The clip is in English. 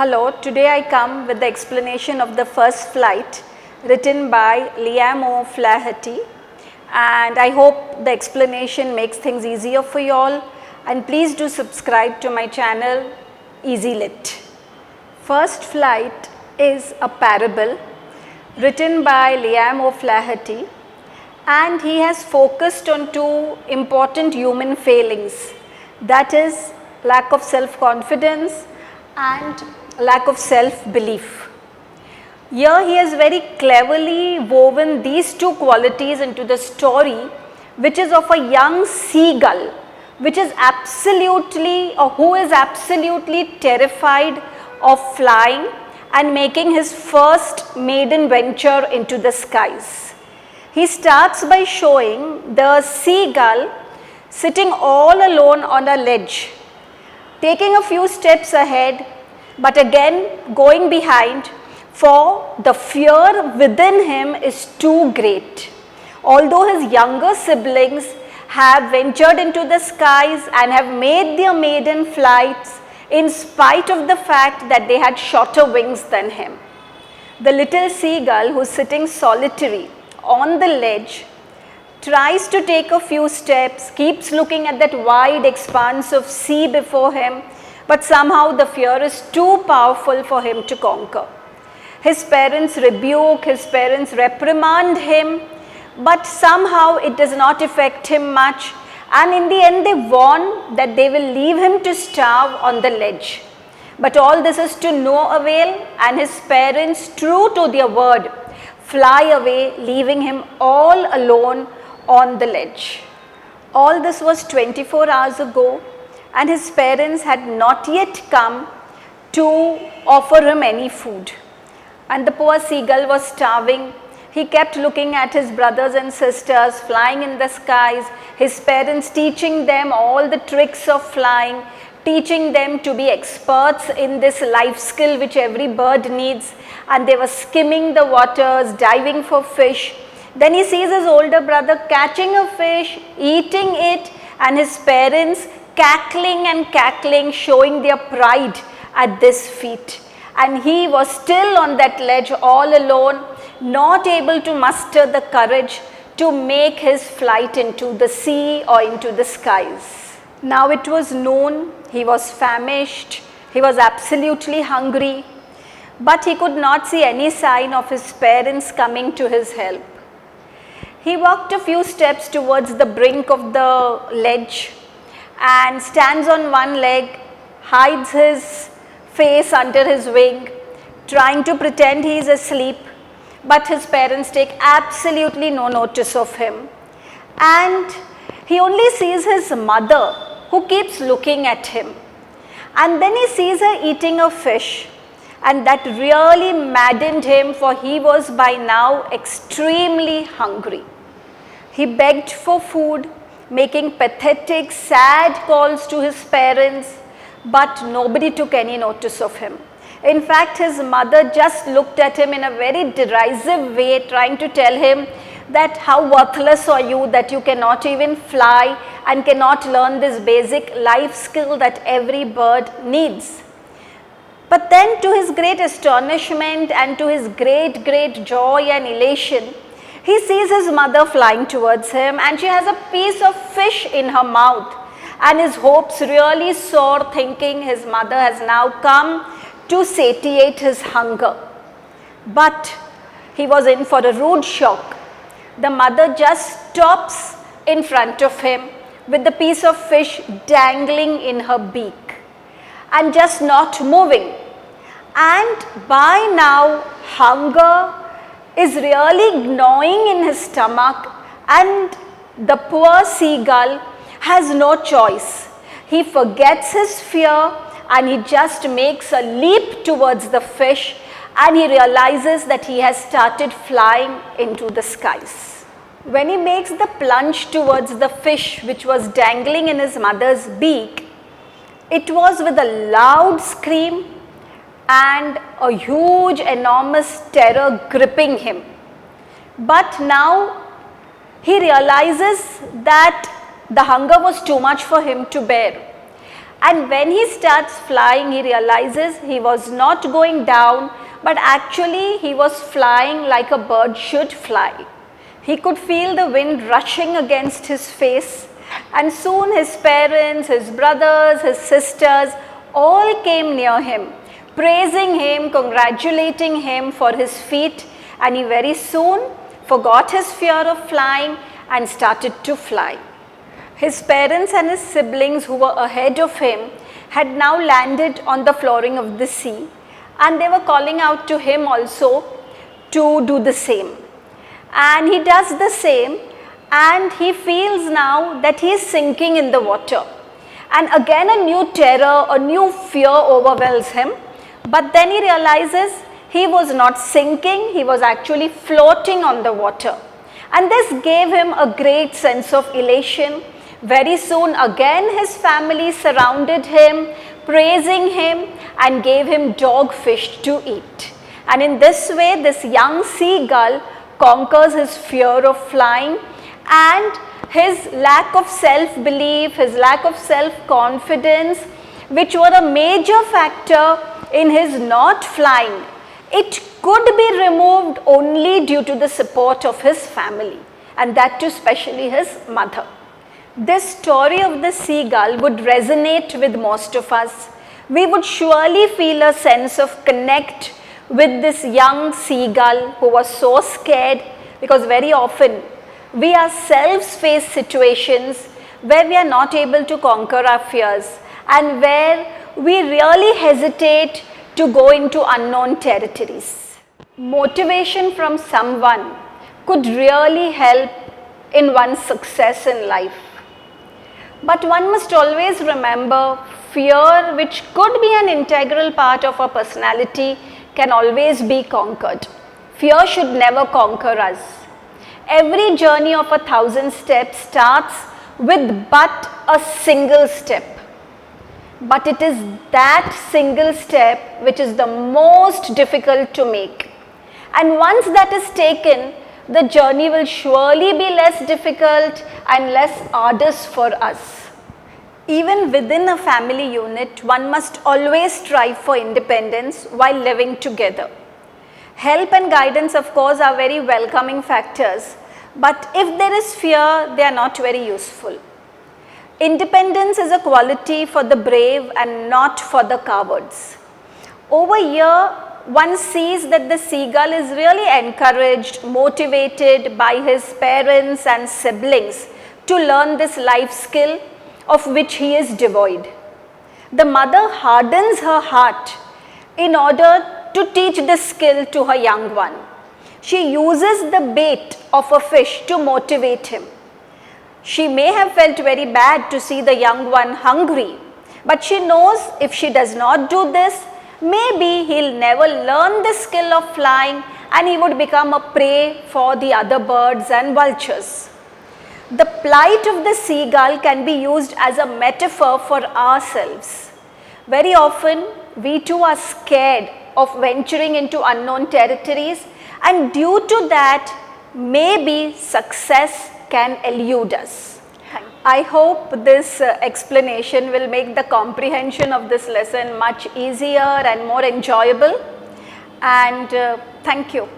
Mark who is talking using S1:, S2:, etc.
S1: Hello, today I come with the explanation of the first flight written by Liam O Flaherty, and I hope the explanation makes things easier for you all, and please do subscribe to my channel Easy Lit. First flight is a parable written by Liam O Flaherty, and he has focused on two important human failings, that is lack of self-confidence and lack of self-belief. Here he has very cleverly woven these two qualities into the story, which is of a young seagull which is absolutely or who is absolutely terrified of flying and making his first maiden venture into the skies. He starts by showing the seagull sitting all alone on a ledge, taking a few steps ahead, but again going behind, for the fear within him is too great. Although his younger siblings have ventured into the skies and have made their maiden flights in spite of the fact that they had shorter wings than him. The little seagull, who is sitting solitary on the ledge, tries to take a few steps, keeps looking at that wide expanse of sea before him, but somehow the fear is too powerful for him to conquer. His parents rebuke, his parents reprimand him, but somehow it does not affect him much, and in the end they warn that they will leave him to starve on the ledge. But all this is to no avail, and his parents, true to their word, fly away, leaving him all alone on the ledge. All this was 24 hours ago, and his parents had not yet come to offer him any food. And the poor seagull was starving. He kept looking at his brothers and sisters flying in the skies, his parents teaching them all the tricks of flying, teaching them to be experts in this life skill which every bird needs, and they were skimming the waters, diving for fish. Then he sees his older brother catching a fish, eating it, and his parents cackling and cackling, showing their pride at this feat. And he was still on that ledge all alone, not able to muster the courage to make his flight into the sea or into the skies. Now it was noon, he was famished, he was absolutely hungry, but he could not see any sign of his parents coming to his help. He walked a few steps towards the brink of the ledge and stands on one leg, hides his face under his wing, trying to pretend he is asleep, but his parents take absolutely no notice of him. And he only sees his mother, who keeps looking at him. And then he sees her eating a fish, and that really maddened him, for he was by now extremely hungry. He begged for food, making pathetic, sad calls to his parents, but nobody took any notice of him. In fact, his mother just looked at him in a very derisive way, trying to tell him that how worthless are you, that you cannot even fly and cannot learn this basic life skill that every bird needs. But then, to his great astonishment and to his great joy and elation, he sees his mother flying towards him, and she has a piece of fish in her mouth, and his hopes really soar, thinking his mother has now come to satiate his hunger. But he was in for a rude shock. The mother just stops in front of him with the piece of fish dangling in her beak and just not moving. And by now, hunger is really gnawing in his stomach, and the poor seagull has no choice. He forgets his fear and he just makes a leap towards the fish, and he realizes that he has started flying into the skies. When he makes the plunge towards the fish which was dangling in his mother's beak, it was with a loud scream and a huge, enormous terror gripping him. But now he realizes that the hunger was too much for him to bear, And when he starts flying, he realizes he was not going down, but actually he was flying like a bird should fly. He could feel the wind rushing against his face, and soon his parents, his brothers, his sisters all came near him, praising him, congratulating him for his feat, and he very soon forgot his fear of flying and started to fly. His parents and his siblings who were ahead of him had now landed on the flooring of the sea, and they were calling out to him also to do the same. And he does the same, and he feels now that he is sinking in the water. And again a new terror, a new fear overwhelms him, but then he realizes he was not sinking, he was actually floating on the water. And this gave him a great sense of elation. Very soon again his family surrounded him, praising him and gave him dogfish to eat. And in this way this young seagull conquers his fear of flying, and his lack of self-belief, his lack of self-confidence, which were a major factor in his not flying, it could be removed only due to the support of his family, and that too especially his mother. This story of the seagull would resonate with most of us. We would surely feel a sense of connect with this young seagull who was so scared, because very often we ourselves face situations where we are not able to conquer our fears and where we really hesitate to go into unknown territories. Motivation from someone could really help in one's success in life. But one must always remember, fear, which could be an integral part of our personality, can always be conquered. Fear should never conquer us. Every journey of 1,000 steps starts with but a single step. But it is that single step which is the most difficult to make. And once that is taken, the journey will surely be less difficult and less arduous for us. Even within a family unit, one must always strive for independence while living together. Help and guidance, of course, are very welcoming factors, but if there is fear, they are not very useful. Independence is a quality for the brave and not for the cowards. Over here, one sees that the seagull is really encouraged, motivated by his parents and siblings to learn this life skill of which he is devoid. The mother hardens her heart in order to teach this skill to her young one. She uses the bait of a fish to motivate him. She may have felt very bad to see the young one hungry, but she knows if she does not do this, maybe he'll never learn the skill of flying and he would become a prey for the other birds and vultures. The plight of the seagull can be used as a metaphor for ourselves. Very often, we too are scared of venturing into unknown territories, and due to that, maybe success can elude us. I hope this explanation will make the comprehension of this lesson much easier and more enjoyable, and thank you.